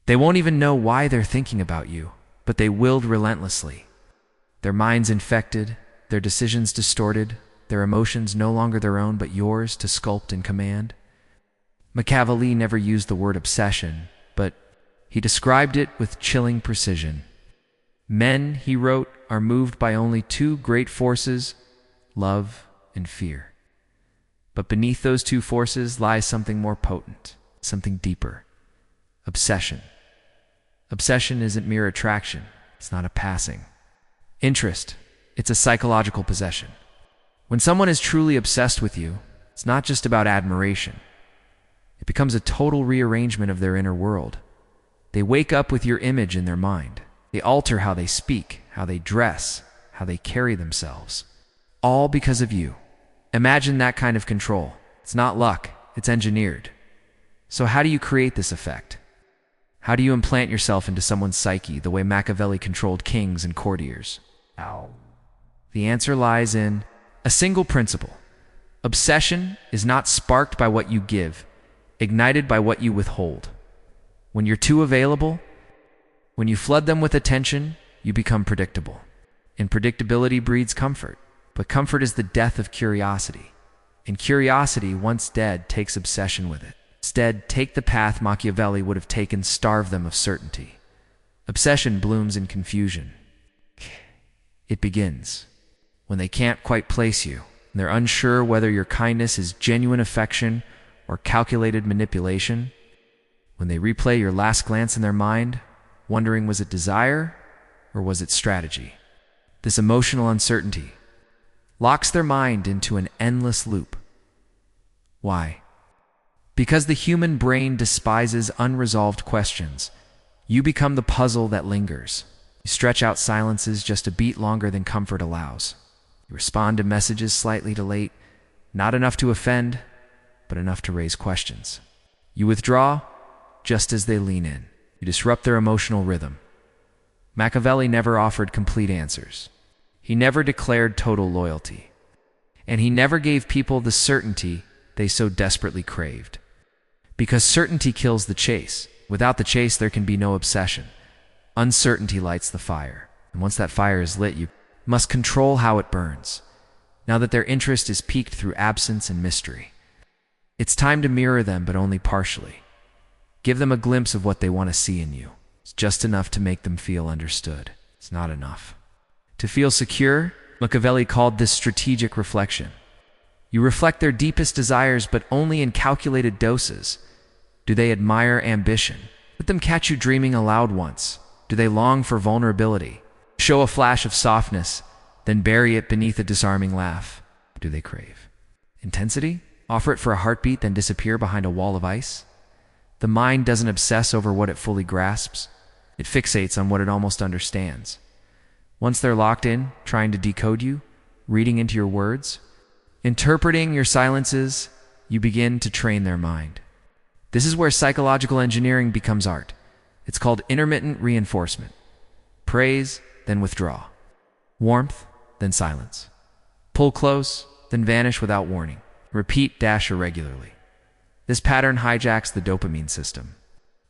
They won't even know why they're thinking about you, but they willed relentlessly. Their minds infected, their decisions distorted, their emotions no longer their own but yours to sculpt and command. Machiavelli never used the word obsession, but he described it with chilling precision. Men, he wrote, are moved by only two great forces, love and fear. But beneath those two forces lies something more potent, something deeper. Obsession. Obsession isn't mere attraction. It's not a passing interest. It's a psychological possession. When someone is truly obsessed with you, it's not just about admiration. It becomes a total rearrangement of their inner world. They wake up with your image in their mind. They alter how they speak, how they dress, how they carry themselves. All because of you. Imagine that kind of control. It's not luck, it's engineered. So how do you create this effect? How do you implant yourself into someone's psyche the way Machiavelli controlled kings and courtiers? The answer lies in a single principle. Obsession is not sparked by what you give, ignited by what you withhold. When you're too available, when you flood them with attention, you become predictable. And predictability breeds comfort. But comfort is the death of curiosity. And curiosity, once dead, takes obsession with it. Instead, take the path Machiavelli would have taken, starve them of certainty. Obsession blooms in confusion. It begins when they can't quite place you, and they're unsure whether your kindness is genuine affection or calculated manipulation. When they replay your last glance in their mind, wondering was it desire or was it strategy? This emotional uncertainty locks their mind into an endless loop. Why? Because the human brain despises unresolved questions. You become the puzzle that lingers. You stretch out silences just a beat longer than comfort allows. You respond to messages slightly too late, not enough to offend, but enough to raise questions. You withdraw just as they lean in. You disrupt their emotional rhythm. Machiavelli never offered complete answers. He never declared total loyalty. And he never gave people the certainty they so desperately craved. Because certainty kills the chase. Without the chase, there can be no obsession. Uncertainty lights the fire. And once that fire is lit, you must control how it burns. Now that their interest is piqued through absence and mystery. It's time to mirror them, but only partially. Give them a glimpse of what they want to see in you. It's just enough to make them feel understood. It's not enough. To feel secure, Machiavelli called this strategic reflection. You reflect their deepest desires, but only in calculated doses. Do they admire ambition? Let them catch you dreaming aloud once. Do they long for vulnerability? Show a flash of softness, then bury it beneath a disarming laugh. Do they crave intensity? Offer it for a heartbeat, then disappear behind a wall of ice? The mind doesn't obsess over what it fully grasps. It fixates on what it almost understands. Once they're locked in, trying to decode you, reading into your words, interpreting your silences, you begin to train their mind. This is where psychological engineering becomes art. It's called intermittent reinforcement. Praise, then withdraw. Warmth, then silence. Pull close, then vanish without warning. Repeat irregularly. This pattern hijacks the dopamine system.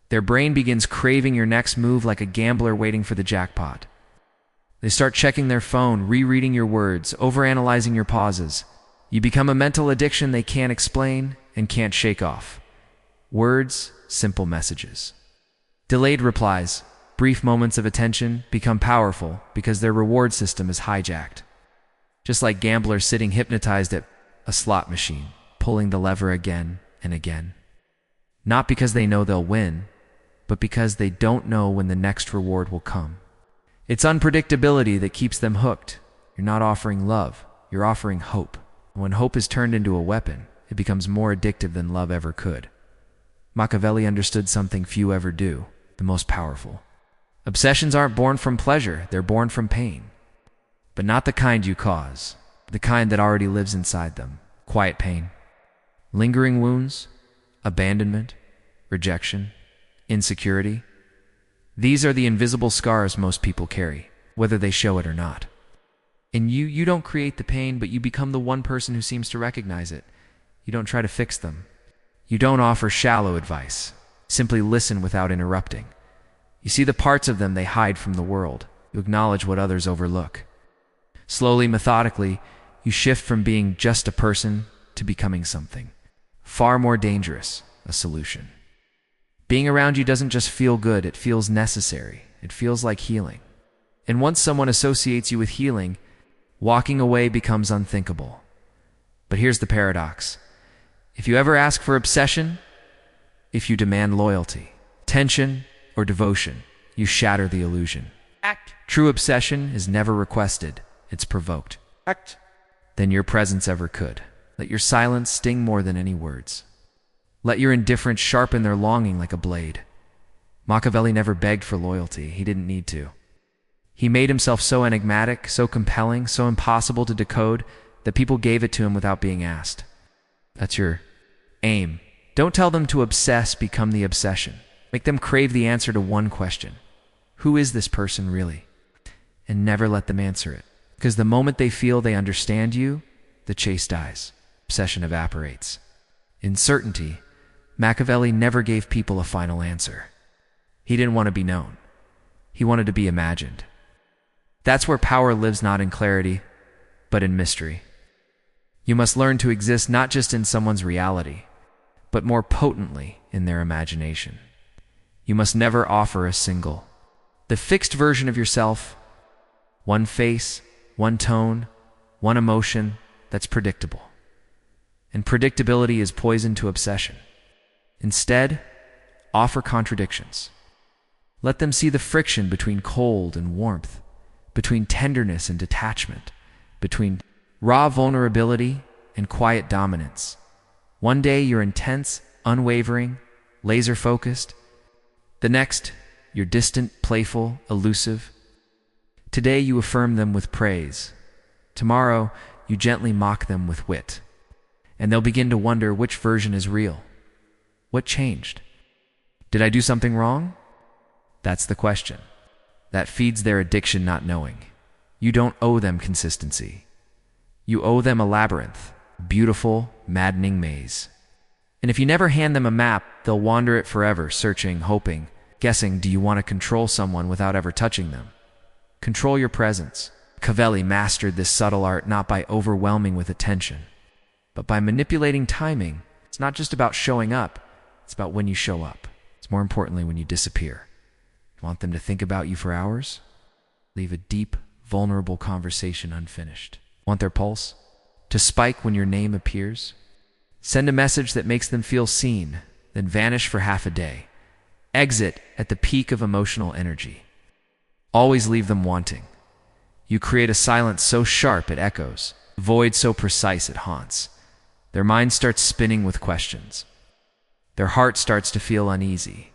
Their brain begins craving your next move like a gambler waiting for the jackpot. They start checking their phone, rereading your words, overanalyzing your pauses. You become a mental addiction they can't explain and can't shake off. Words, simple messages. Delayed replies, brief moments of attention become powerful because their reward system is hijacked. Just like gamblers sitting hypnotized at a slot machine, pulling the lever again and again. Not because they know they'll win, but because they don't know when the next reward will come. It's unpredictability that keeps them hooked. You're not offering love, you're offering hope. And when hope is turned into a weapon, it becomes more addictive than love ever could. Machiavelli understood something few ever do, the most powerful. Obsessions aren't born from pleasure, they're born from pain. But not the kind you cause, the kind that already lives inside them. Quiet pain. Lingering wounds, abandonment, rejection, insecurity. These are the invisible scars most people carry, whether they show it or not. And you don't create the pain, but you become the one person who seems to recognize it. You don't try to fix them. You don't offer shallow advice. Simply listen without interrupting. You see the parts of them they hide from the world. You acknowledge what others overlook. Slowly, methodically, you shift from being just a person to becoming something far more dangerous, a solution. Being around you doesn't just feel good, it feels necessary. It feels like healing. And once someone associates you with healing, walking away becomes unthinkable. But here's the paradox. If you ever ask for obsession, if you demand loyalty, attention, or devotion, you shatter the illusion. Act. True obsession is never requested, it's provoked. Act. Than your presence ever could. Let your silence sting more than any words. Let your indifference sharpen their longing like a blade. Machiavelli never begged for loyalty. He didn't need to. He made himself so enigmatic, so compelling, so impossible to decode that people gave it to him without being asked. That's your aim. Don't tell them to obsess, become the obsession. Make them crave the answer to one question. Who is this person really? And never let them answer it. Because the moment they feel they understand you, the chase dies. Obsession evaporates. In certainty, Machiavelli never gave people a final answer. He didn't want to be known. He wanted to be imagined. That's where power lives, not in clarity, but in mystery. You must learn to exist not just in someone's reality, but more potently in their imagination. You must never offer a single, the fixed version of yourself, one face, one tone, one emotion that's predictable. And predictability is poison to obsession. Instead, offer contradictions. Let them see the friction between cold and warmth, between tenderness and detachment, between raw vulnerability and quiet dominance. One day you're intense, unwavering, laser-focused. The next, you're distant, playful, elusive. Today you affirm them with praise. Tomorrow, you gently mock them with wit. And they'll begin to wonder which version is real. What changed? Did I do something wrong? That's the question. That feeds their addiction, not knowing. You don't owe them consistency. You owe them a labyrinth, a beautiful, maddening maze. And if you never hand them a map, they'll wander it forever, searching, hoping, guessing. Do you want to control someone without ever touching them? Control your presence. Machiavelli mastered this subtle art not by overwhelming with attention, but by manipulating timing. It's not just about showing up, it's about when you show up. It's more importantly when you disappear. You want them to think about you for hours? Leave a deep, vulnerable conversation unfinished. Want their pulse to spike when your name appears? Send a message that makes them feel seen, then vanish for half a day. Exit at the peak of emotional energy. Always leave them wanting. You create a silence so sharp it echoes, a void so precise it haunts. Their mind starts spinning with questions. Their heart starts to feel uneasy.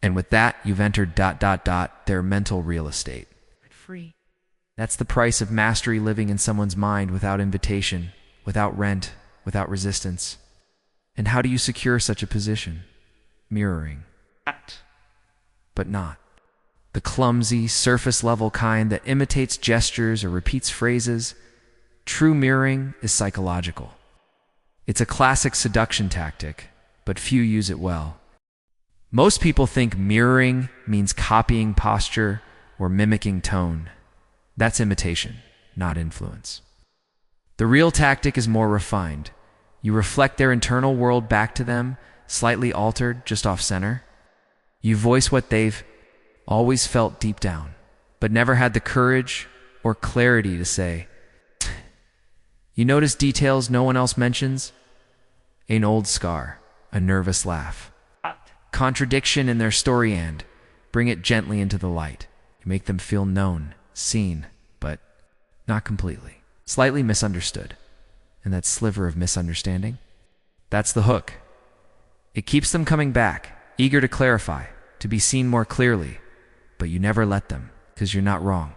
And with that, you've entered their mental real estate. Free. That's the price of mastery, living in someone's mind without invitation, without rent, without resistance. And how do you secure such a position? Mirroring. Act. But not. The clumsy, surface-level kind that imitates gestures or repeats phrases. True mirroring is psychological. It's a classic seduction tactic, but few use it well. Most people think mirroring means copying posture or mimicking tone. That's imitation, not influence. The real tactic is more refined. You reflect their internal world back to them, slightly altered, just off-center. You voice what they've always felt deep down, but never had the courage or clarity to say. You notice details no one else mentions? An old scar, a nervous laugh. Contradiction in their story, and bring it gently into the light. You make them feel known, seen, but not completely. Slightly misunderstood. And that sliver of misunderstanding? That's the hook. It keeps them coming back, eager to clarify, to be seen more clearly. But you never let them, because you're not wrong.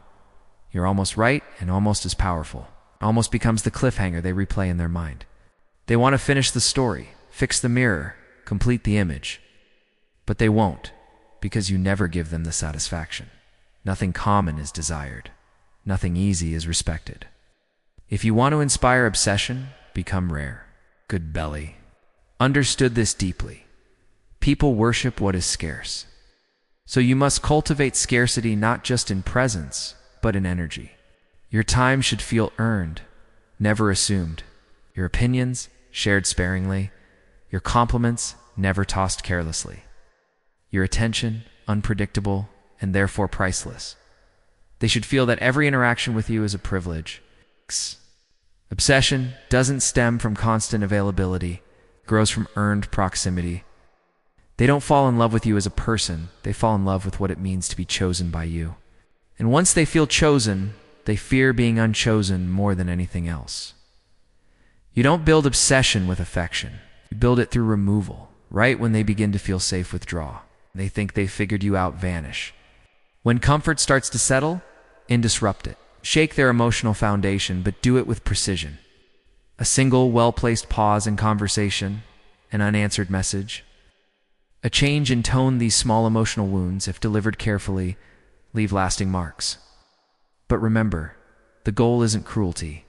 You're almost right and almost as powerful. Almost becomes the cliffhanger they replay in their mind. They want to finish the story, fix the mirror, complete the image. But they won't, because you never give them the satisfaction. Nothing common is desired. Nothing easy is respected. If you want to inspire obsession, become rare. Good belly. Understood this deeply. People worship what is scarce. So you must cultivate scarcity not just in presence, but in energy. Your time should feel earned, never assumed. Your opinions, shared sparingly. Your compliments, never tossed carelessly. Your attention, unpredictable and therefore priceless. They should feel that every interaction with you is a privilege. Obsession doesn't stem from constant availability, it grows from earned proximity. They don't fall in love with you as a person, they fall in love with what it means to be chosen by you. And once they feel chosen, they fear being unchosen more than anything else. You don't build obsession with affection. You build it through removal. Right when they begin to feel safe, withdraw. They think they figured you out, vanish. When comfort starts to settle, disrupt it. Shake their emotional foundation, but do it with precision. A single, well-placed pause in conversation, an unanswered message. A change in tone, these small emotional wounds, if delivered carefully, leave lasting marks. But remember, the goal isn't cruelty.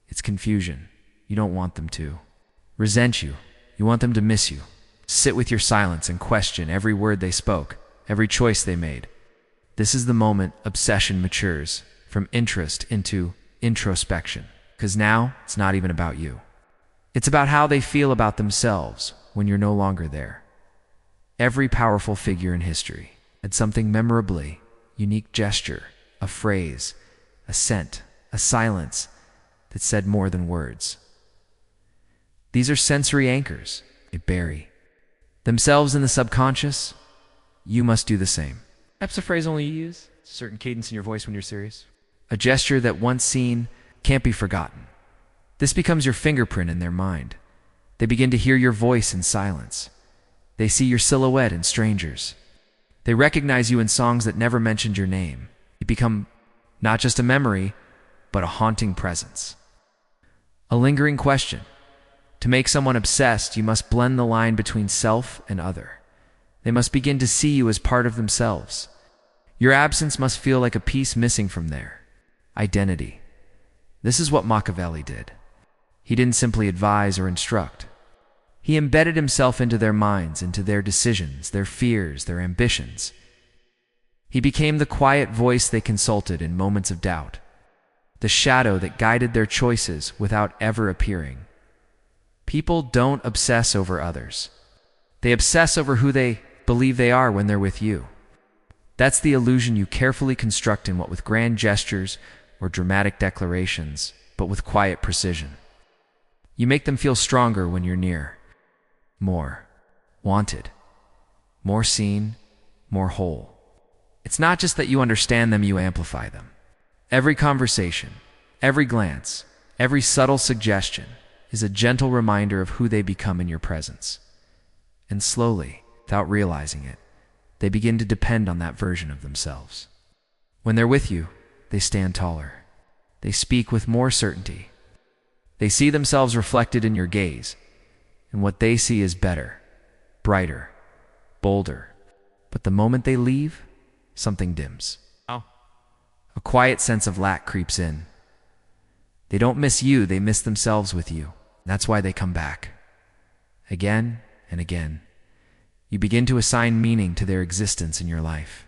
It's confusion. You don't want them to resent you. You want them to miss you. Sit with your silence and question every word they spoke, every choice they made. This is the moment obsession matures from interest into introspection. Because now, it's not even about you. It's about how they feel about themselves when you're no longer there. Every powerful figure in history had something memorably unique gesture, a phrase, a scent, a silence that said more than words. These are sensory anchors. They bury themselves in the subconscious. You must do the same. That's a phrase only you use. A certain cadence in your voice when you're serious. A gesture that once seen can't be forgotten. This becomes your fingerprint in their mind. They begin to hear your voice in silence. They see your silhouette in strangers. They recognize you in songs that never mentioned your name. You become not just a memory, but a haunting presence. A lingering question. To make someone obsessed, you must blend the line between self and other. They must begin to see you as part of themselves. Your absence must feel like a piece missing from their identity. This is what Machiavelli did. He didn't simply advise or instruct. He embedded himself into their minds, into their decisions, their fears, their ambitions. He became the quiet voice they consulted in moments of doubt, the shadow that guided their choices without ever appearing. People don't obsess over others. They obsess over who they believe they are when they're with you. That's the illusion you carefully construct in what with grand gestures or dramatic declarations, but with quiet precision. You make them feel stronger when you're near. More wanted, more seen, more whole. It's not just that you understand them, you amplify them. Every conversation, every glance, every subtle suggestion is a gentle reminder of who they become in your presence. And slowly, without realizing it, they begin to depend on that version of themselves. When they're with you, they stand taller. They speak with more certainty. They see themselves reflected in your gaze, and what they see is better, brighter, bolder. But the moment they leave, something dims. A quiet sense of lack creeps in. They don't miss you, they miss themselves with you. That's why they come back. Again and again. You begin to assign meaning to their existence in your life.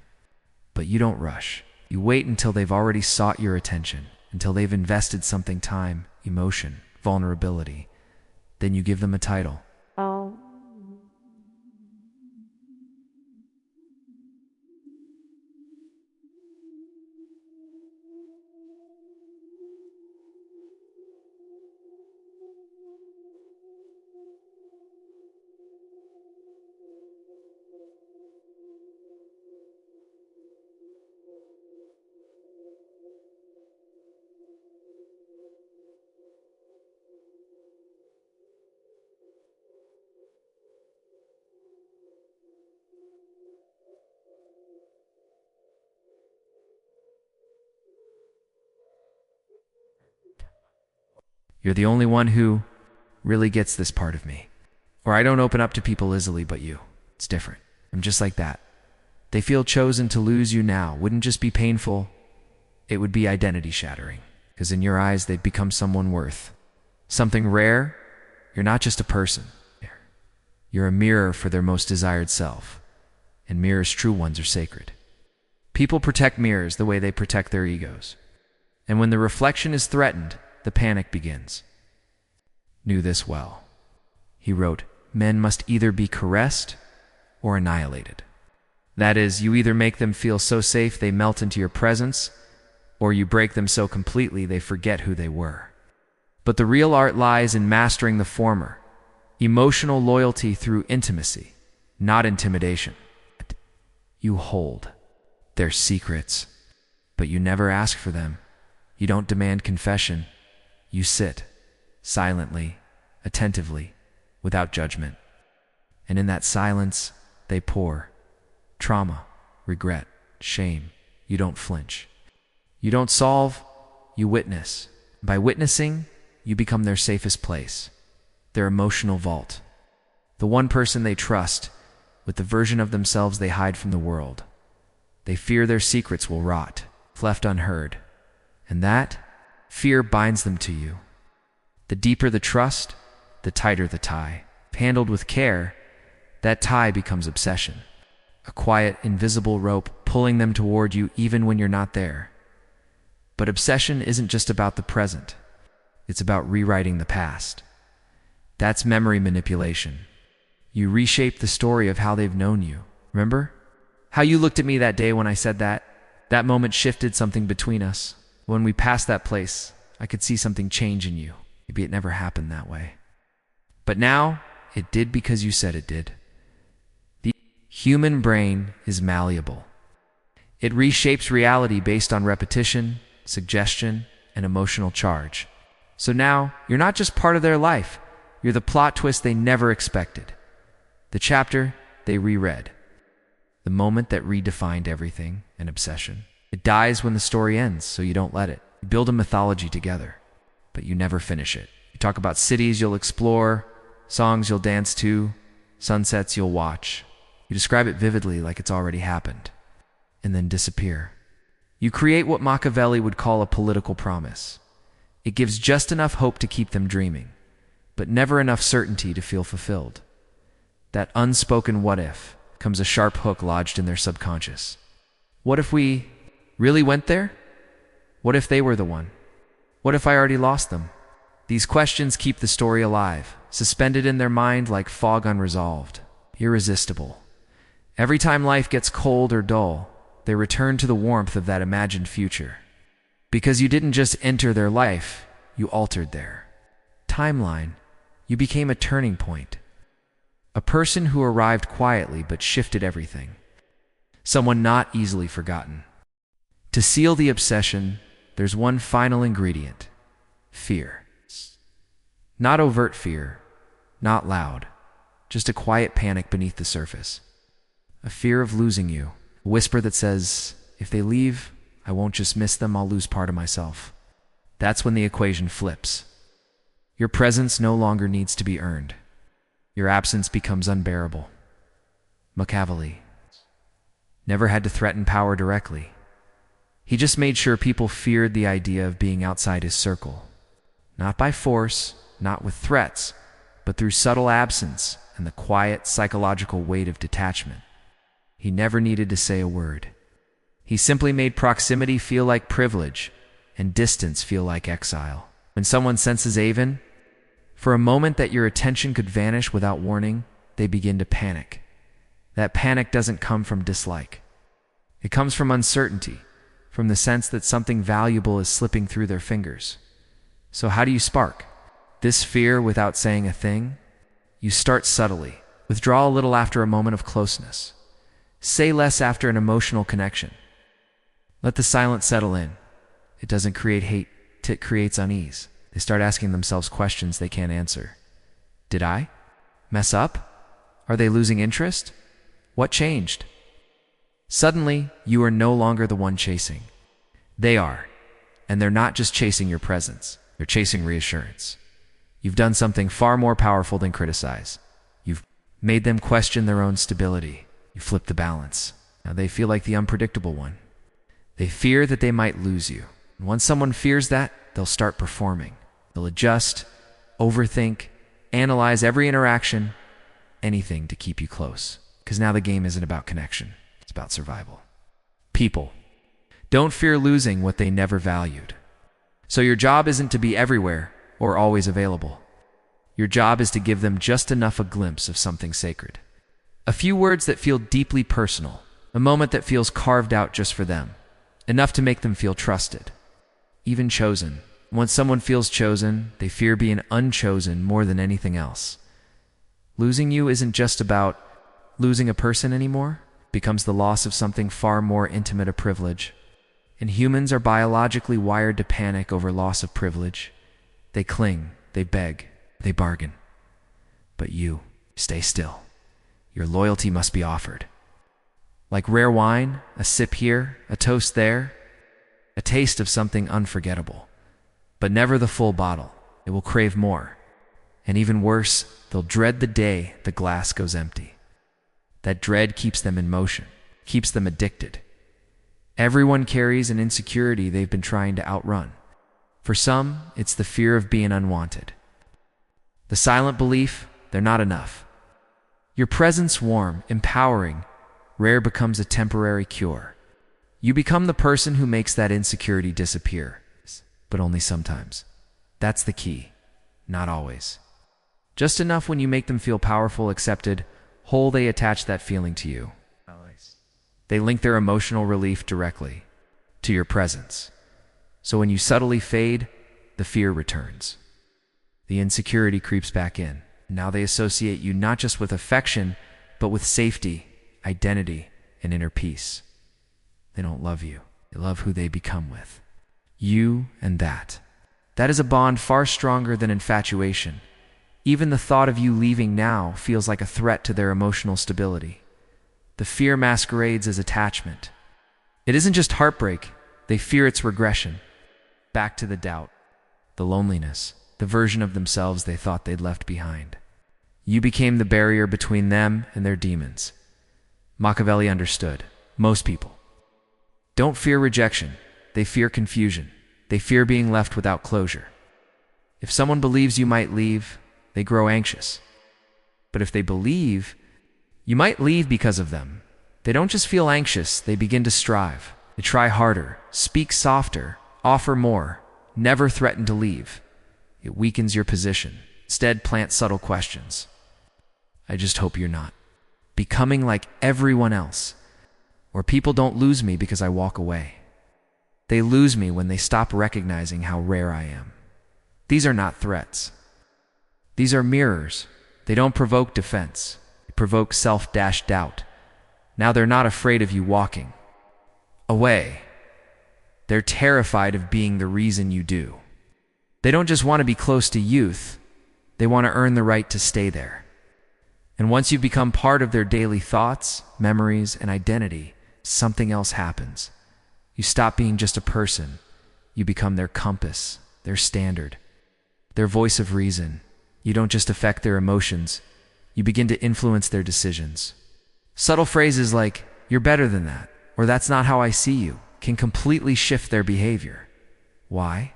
But you don't rush. You wait until they've already sought your attention, until they've invested something: time, emotion, vulnerability. Then you give them a title. You're the only one who really gets this part of me. Or I don't open up to people easily, but you. It's different. I'm just like that. They feel chosen. To lose you now wouldn't just be painful, it would be identity shattering. Because in your eyes, they'd become someone worth something rare. You're not just a person. You're a mirror for their most desired self. and mirrors, true ones, are sacred. People protect mirrors the way they protect their egos. And when the reflection is threatened, the panic begins. Knew this well. He wrote, "Men must either be caressed or annihilated." That is, you either make them feel so safe they melt into your presence, or you break them so completely they forget who they were. But the real art lies in mastering the former, emotional loyalty through intimacy, not intimidation. You hold their secrets, but you never ask for them. You don't demand confession. You sit, silently, attentively, without judgment. And in that silence, they pour trauma, regret, shame. You don't flinch. You don't solve, you witness. By witnessing, you become their safest place, their emotional vault, the one person they trust with the version of themselves they hide from the world. They fear their secrets will rot, left unheard, and that fear binds them to you. The deeper the trust, the tighter the tie. Handled with care, that tie becomes obsession, a quiet, invisible rope pulling them toward you even when you're not there. But obsession isn't just about the present. It's about rewriting the past. That's memory manipulation. You reshape the story of how they've known you. Remember? How you looked at me that day when I said that? That moment shifted something between us. When we passed that place, I could see something change in you. Maybe it never happened that way. But now, it did because you said it did. The human brain is malleable. It reshapes reality based on repetition, suggestion, and emotional charge. So now, you're not just part of their life. You're the plot twist they never expected. The chapter they reread. The moment that redefined everything, an obsession. It dies when the story ends, so you don't let it. You build a mythology together, but you never finish it. You talk about cities you'll explore, songs you'll dance to, sunsets you'll watch. You describe it vividly like it's already happened, and then disappear. You create what Machiavelli would call a political promise. It gives just enough hope to keep them dreaming, but never enough certainty to feel fulfilled. That unspoken what if comes a sharp hook lodged in their subconscious. What if we really went there? What if they were the one? What if I already lost them? These questions keep the story alive, suspended in their mind like fog unresolved, irresistible. Every time life gets cold or dull, they return to the warmth of that imagined future. Because you didn't just enter their life, you altered their timeline. You became a turning point. A person who arrived quietly but shifted everything. Someone not easily forgotten. To seal the obsession, there's one final ingredient: fear. Not overt fear, not loud, just a quiet panic beneath the surface. A fear of losing you, a whisper that says, if they leave, I won't just miss them, I'll lose part of myself. That's when the equation flips. Your presence no longer needs to be earned. Your absence becomes unbearable. Machiavelli never had to threaten power directly. He just made sure people feared the idea of being outside his circle. Not by force, not with threats, but through subtle absence and the quiet psychological weight of detachment. He never needed to say a word. He simply made proximity feel like privilege and distance feel like exile. When someone senses Avon, for a moment that your attention could vanish without warning, they begin to panic. That panic doesn't come from dislike. It comes from uncertainty, from the sense that something valuable is slipping through their fingers. So how do you spark this fear without saying a thing? You start subtly. Withdraw a little after a moment of closeness. Say less after an emotional connection. Let the silence settle in. It doesn't create hate, it creates unease. They start asking themselves questions they can't answer. Did I mess up? Are they losing interest? What changed? Suddenly, you are no longer the one chasing. They are. And they're not just chasing your presence. They're chasing reassurance. You've done something far more powerful than criticize. You've made them question their own stability. You flipped the balance. Now they feel like the unpredictable one. They fear that they might lose you. And once someone fears that, they'll start performing. They'll adjust, overthink, analyze every interaction, anything to keep you close. because now the game isn't about connection. It's about survival. People don't fear losing what they never valued. So your job isn't to be everywhere or always available. Your job is to give them just enough a glimpse of something sacred. A few words that feel deeply personal, a moment that feels carved out just for them, enough to make them feel trusted, even chosen. Once someone feels chosen, they fear being unchosen more than anything else. Losing you isn't just about losing a person anymore. It becomes the loss of something far more intimate, a privilege. And humans are biologically wired to panic over loss of privilege. They cling, they beg, they bargain. But you, stay still. Your loyalty must be offered. Like rare wine, a sip here, a toast there, a taste of something unforgettable. But never the full bottle. It will crave more. And even worse, they'll dread the day the glass goes empty. That dread keeps them in motion, keeps them addicted. Everyone carries an insecurity they've been trying to outrun. For some, it's the fear of being unwanted. The silent belief they're not enough. Your presence, warm, empowering, rare, becomes a temporary cure. You become the person who makes that insecurity disappear, but only sometimes. That's the key, not always. Just enough when you make them feel powerful, accepted, whole. They attach that feeling to you. They link their emotional relief directly to your presence. So when you subtly fade, the fear returns. The insecurity creeps back in. Now they associate you not just with affection, but with safety, identity, and inner peace. They don't love you. They love who they become with. You and that. That is a bond far stronger than infatuation. Even the thought of you leaving now feels like a threat to their emotional stability. The fear masquerades as attachment. It isn't just heartbreak. They fear its regression. Back to the doubt, the loneliness, the version of themselves they thought they'd left behind. You became the barrier between them and their demons. Machiavelli understood. Most people don't fear rejection. They fear confusion. They fear being left without closure. If someone believes you might leave, they grow anxious. But if they believe you might leave because of them, they don't just feel anxious, they begin to strive. They try harder, speak softer, offer more, never threaten to leave. It weakens your position. Instead, plant subtle questions. I just hope you're not becoming like everyone else, or people don't lose me because I walk away. They lose me when they stop recognizing how rare I am. These are not threats. These are mirrors. They don't provoke defense. They provoke self-doubt. Now they're not afraid of you walking away. They're terrified of being the reason you do. They don't just want to be close to youth. They want to earn the right to stay there. And once you become part of their daily thoughts, memories, and identity, something else happens. You stop being just a person. You become their compass, their standard, their voice of reason. You don't just affect their emotions. You begin to influence their decisions. Subtle phrases like, "You're better than that," or "That's not how I see you," can completely shift their behavior. Why?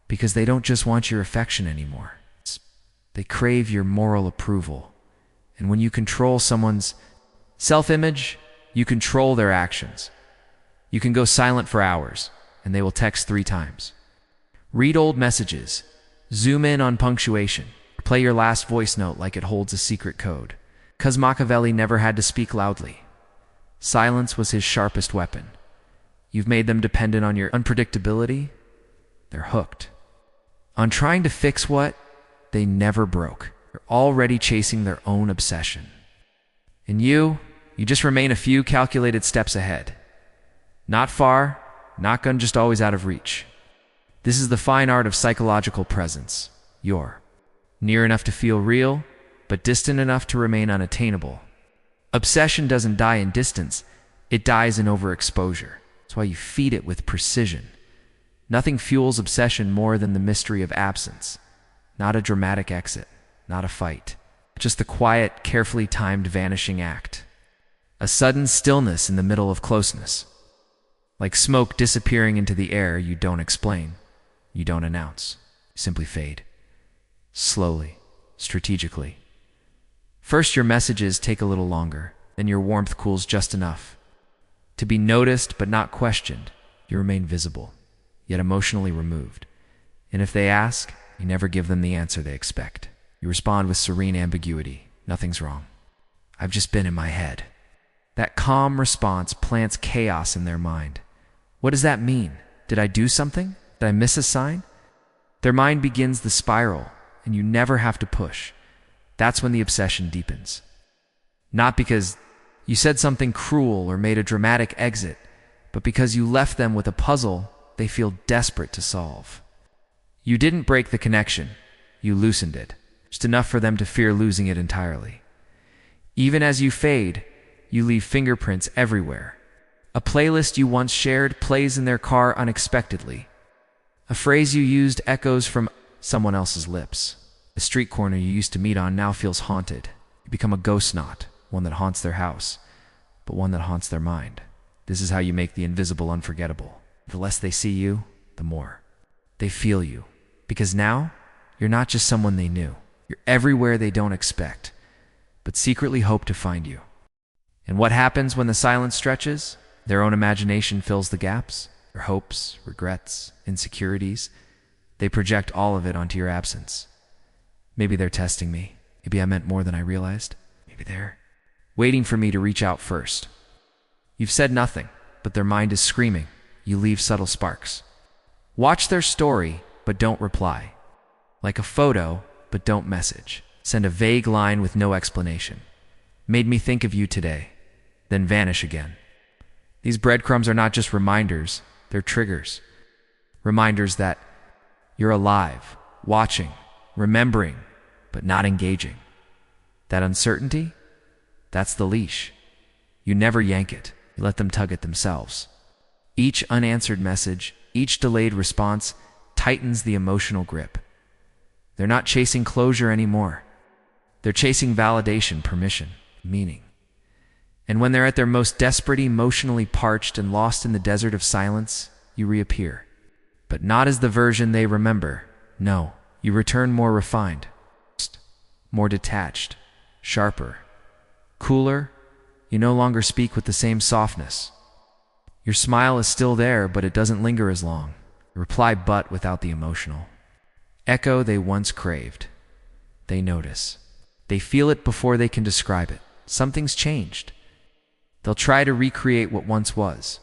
Because they don't just want your affection anymore. They crave your moral approval. And when you control someone's self-image, you control their actions. You can go silent for hours, and they will text 3 times. Read old messages. Zoom in on punctuation. Play your last voice note like it holds a secret code. 'Cause Machiavelli never had to speak loudly. Silence was his sharpest weapon. You've made them dependent on your unpredictability. They're hooked on trying to fix what they never broke. They're already chasing their own obsession. And you just remain a few calculated steps ahead. Not far, not gone, just always out of reach. This is the fine art of psychological presence. You're near enough to feel real, but distant enough to remain unattainable. Obsession doesn't die in distance, it dies in overexposure. That's why you feed it with precision. Nothing fuels obsession more than the mystery of absence. Not a dramatic exit, not a fight. Just the quiet, carefully timed vanishing act. A sudden stillness in the middle of closeness. Like smoke disappearing into the air you don't explain, you don't announce. You simply fade. Slowly, strategically. First, your messages take a little longer. then your warmth cools just enough to be noticed but not questioned. You remain visible, yet emotionally removed. And if they ask, you never give them the answer they expect. You respond with serene ambiguity. Nothing's wrong. I've just been in my head. That calm response plants chaos in their mind. What does that mean? Did I do something? Did I miss a sign? Their mind begins the spiral, and you never have to push. That's when the obsession deepens. Not because you said something cruel or made a dramatic exit, but because you left them with a puzzle they feel desperate to solve. You didn't break the connection, you loosened it, just enough for them to fear losing it entirely. Even as you fade, you leave fingerprints everywhere. A playlist you once shared plays in their car unexpectedly. A phrase you used echoes from someone else's lips. The street corner you used to meet on now feels haunted. You become a ghost, not one that haunts their house, but one that haunts their mind. This is how you make the invisible unforgettable. The less they see you, the more they feel you. Because now, you're not just someone they knew. You're everywhere they don't expect, but secretly hope to find you. And what happens when the silence stretches? Their own imagination fills the gaps. Their hopes, regrets, insecurities. They project all of it onto your absence. Maybe they're testing me. Maybe I meant more than I realized. Maybe they're waiting for me to reach out first. You've said nothing, but their mind is screaming. You leave subtle sparks. Watch their story, but don't reply. Like a photo, but don't message. Send a vague line with no explanation. Made me think of you today, then vanish again. These breadcrumbs are not just reminders, they're triggers. Reminders that you're alive, watching, remembering, but not engaging. That uncertainty? That's the leash. You never yank it. You let them tug it themselves. Each unanswered message, each delayed response tightens the emotional grip. They're not chasing closure anymore. They're chasing validation, permission, meaning. And when they're at their most desperate, emotionally parched, and lost in the desert of silence, you reappear. But not as the version they remember. No, you return more refined, more detached, sharper, cooler. You no longer speak with the same softness. Your smile is still there, but it doesn't linger as long. You reply but without the emotional echo they once craved. They notice. They feel it before they can describe it. Something's changed. They'll try to recreate what once was.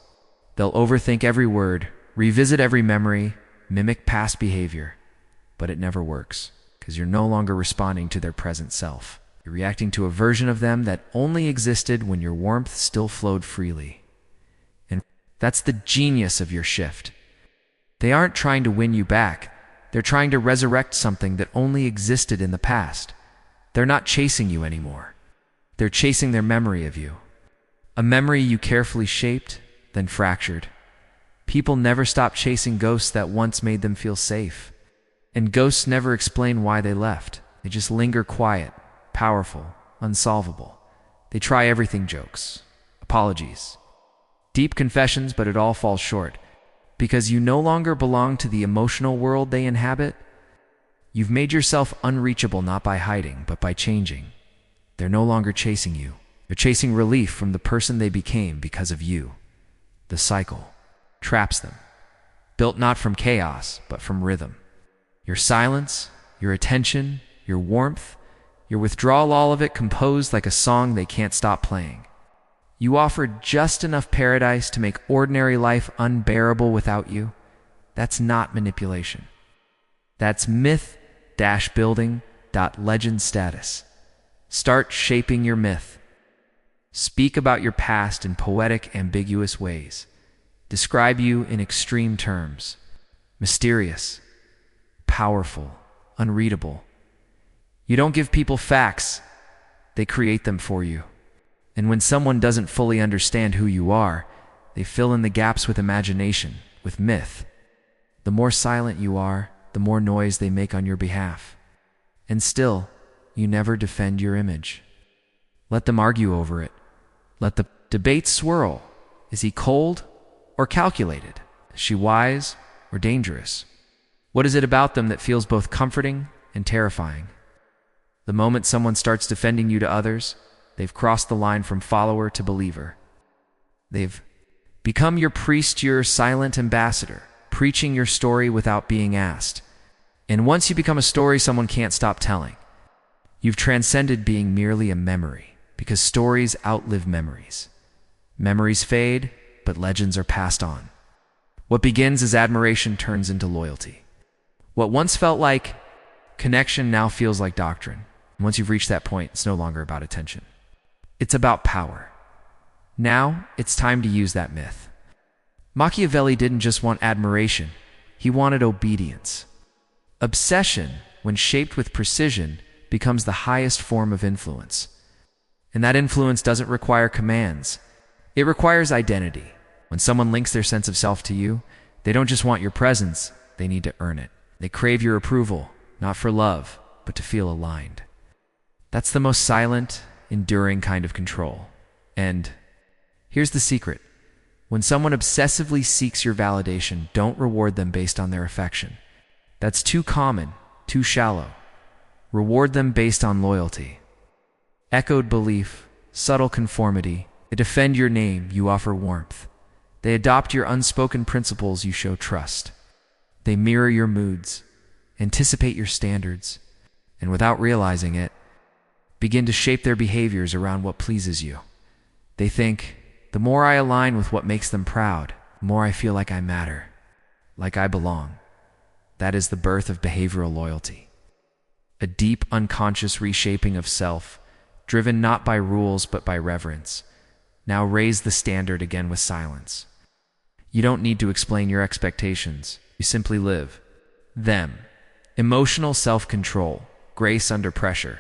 They'll overthink every word, revisit every memory, mimic past behavior. But it never works, because you're no longer responding to their present self. You're reacting to a version of them that only existed when your warmth still flowed freely. And that's the genius of your shift. They aren't trying to win you back. They're trying to resurrect something that only existed in the past. They're not chasing you anymore. They're chasing their memory of you. A memory you carefully shaped, then fractured. People never stop chasing ghosts that once made them feel safe. And ghosts never explain why they left. They just linger quiet, powerful, unsolvable. They try everything: jokes, apologies, deep confessions, but it all falls short. Because you no longer belong to the emotional world they inhabit. You've made yourself unreachable not by hiding, but by changing. They're no longer chasing you. They're chasing relief from the person they became because of you. The cycle traps them, built not from chaos, but from rhythm. Your silence, your attention, your warmth, your withdrawal, all of it composed like a song they can't stop playing. You offered just enough paradise to make ordinary life unbearable without you. That's not manipulation. That's myth-building.legend status. Start shaping your myth. Speak about your past in poetic, ambiguous ways. Describe you in extreme terms. Mysterious, powerful, unreadable. You don't give people facts. They create them for you. And when someone doesn't fully understand who you are, they fill in the gaps with imagination, with myth. The more silent you are, the more noise they make on your behalf. And still, you never defend your image. Let them argue over it. Let the debate swirl. Is he cold or calculated? Is she wise or dangerous? What is it about them that feels both comforting and terrifying? The moment someone starts defending you to others, They've crossed the line from follower to believer. They've become your priest, your silent ambassador, preaching your story without being asked. And once you become a story someone can't stop telling, you've transcended being merely a memory, because stories outlive memories. Memories fade, but legends are passed on. What begins as admiration turns into loyalty. What once felt like connection now feels like doctrine. And once you've reached that point, it's no longer about attention. It's about power. Now, it's time to use that myth. Machiavelli didn't just want admiration, he wanted obedience. Obsession, when shaped with precision, becomes the highest form of influence. And that influence doesn't require commands. It requires identity. When someone links their sense of self to you, they don't just want your presence, they need to earn it. They crave your approval, not for love, but to feel aligned. That's the most silent, enduring kind of control. And here's the secret. When someone obsessively seeks your validation, don't reward them based on their affection. That's too common, too shallow. Reward them based on loyalty. Echoed belief, subtle conformity. They defend your name, you offer warmth. They adopt your unspoken principles, you show trust. They mirror your moods, anticipate your standards, and without realizing it, begin to shape their behaviors around what pleases you. They think, the more I align with what makes them proud, the more I feel like I matter, like I belong. That is the birth of behavioral loyalty. A deep, unconscious reshaping of self, driven not by rules but by reverence. Now raise the standard again with silence. You don't need to explain your expectations. You simply live them. Emotional self-control, grace under pressure,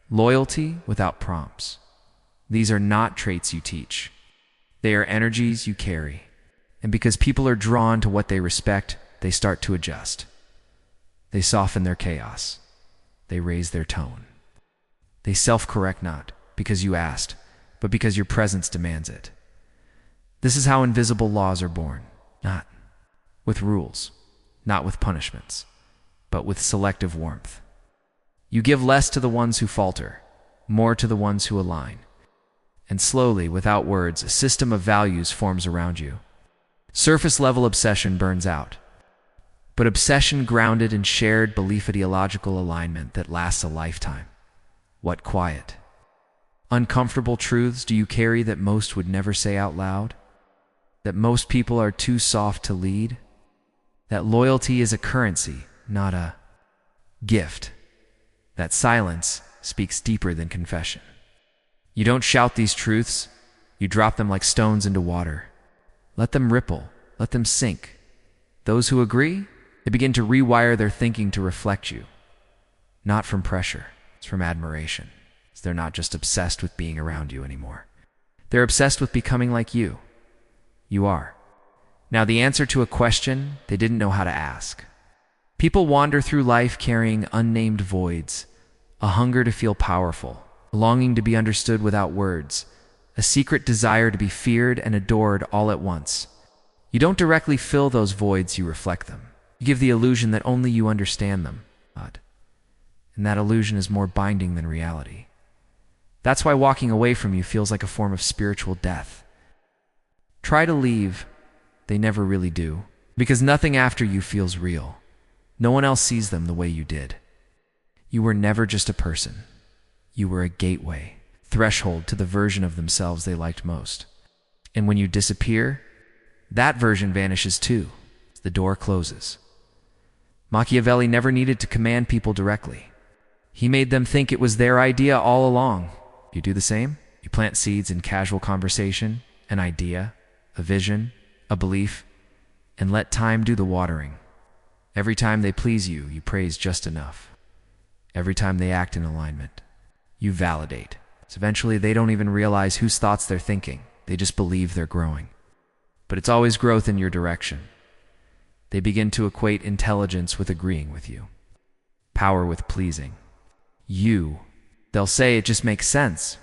loyalty without prompts. These are not traits you teach. They are energies you carry. And because people are drawn to what they respect, they start to adjust. They soften their chaos. They raise their tone. They self-correct not because you asked, but because your presence demands it. This is how invisible laws are born, not with rules, not with punishments, but with selective warmth. You give less to the ones who falter, more to the ones who align. And slowly, without words, a system of values forms around you. Surface-level obsession burns out, but obsession grounded in shared belief, ideological alignment that lasts a lifetime. What quiet, uncomfortable truths do you carry that most would never say out loud? That most people are too soft to lead? That loyalty is a currency, not a gift. That silence speaks deeper than confession. You don't shout these truths, you drop them like stones into water. Let them ripple, let them sink. Those who agree, they begin to rewire their thinking to reflect you. Not from pressure, it's from admiration. They're not just obsessed with being around you anymore. They're obsessed with becoming like you. You are. Now, the answer to a question they didn't know how to ask. People wander through life carrying unnamed voids, a hunger to feel powerful, a longing to be understood without words, a secret desire to be feared and adored all at once. You don't directly fill those voids, you reflect them. You give the illusion that only you understand them, and that illusion is more binding than reality. That's why walking away from you feels like a form of spiritual death. Try to leave, they never really do, because nothing after you feels real. No one else sees them the way you did. You were never just a person. You were a gateway, threshold to the version of themselves they liked most. And when you disappear, that version vanishes too. The door closes. Machiavelli never needed to command people directly. He made them think it was their idea all along. You do the same? You plant seeds in casual conversation, an idea, a vision, a belief, and let time do the watering. Every time they please you, you praise just enough. Every time they act in alignment, you validate. So eventually they don't even realize whose thoughts they're thinking. They just believe they're growing. But it's always growth in your direction. They begin to equate intelligence with agreeing with you, power with pleasing. They'll say it just makes sense,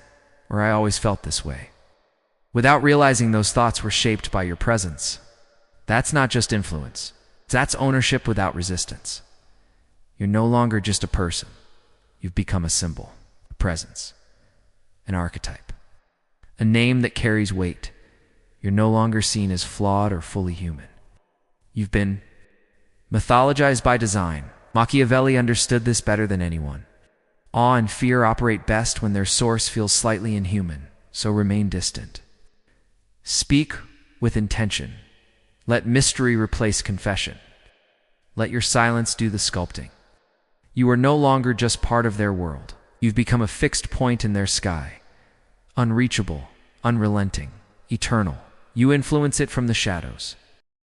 or I always felt this way. Without realizing those thoughts were shaped by your presence. That's not just influence. That's ownership without resistance. You're no longer just a person. You've become a symbol, a presence, an archetype, a name that carries weight. You're no longer seen as flawed or fully human. You've been mythologized by design. Machiavelli understood this better than anyone. Awe and fear operate best when their source feels slightly inhuman, so remain distant. Speak with intention. Let mystery replace confession. Let your silence do the sculpting. You are no longer just part of their world. You've become a fixed point in their sky. Unreachable, unrelenting, eternal. You influence it from the shadows.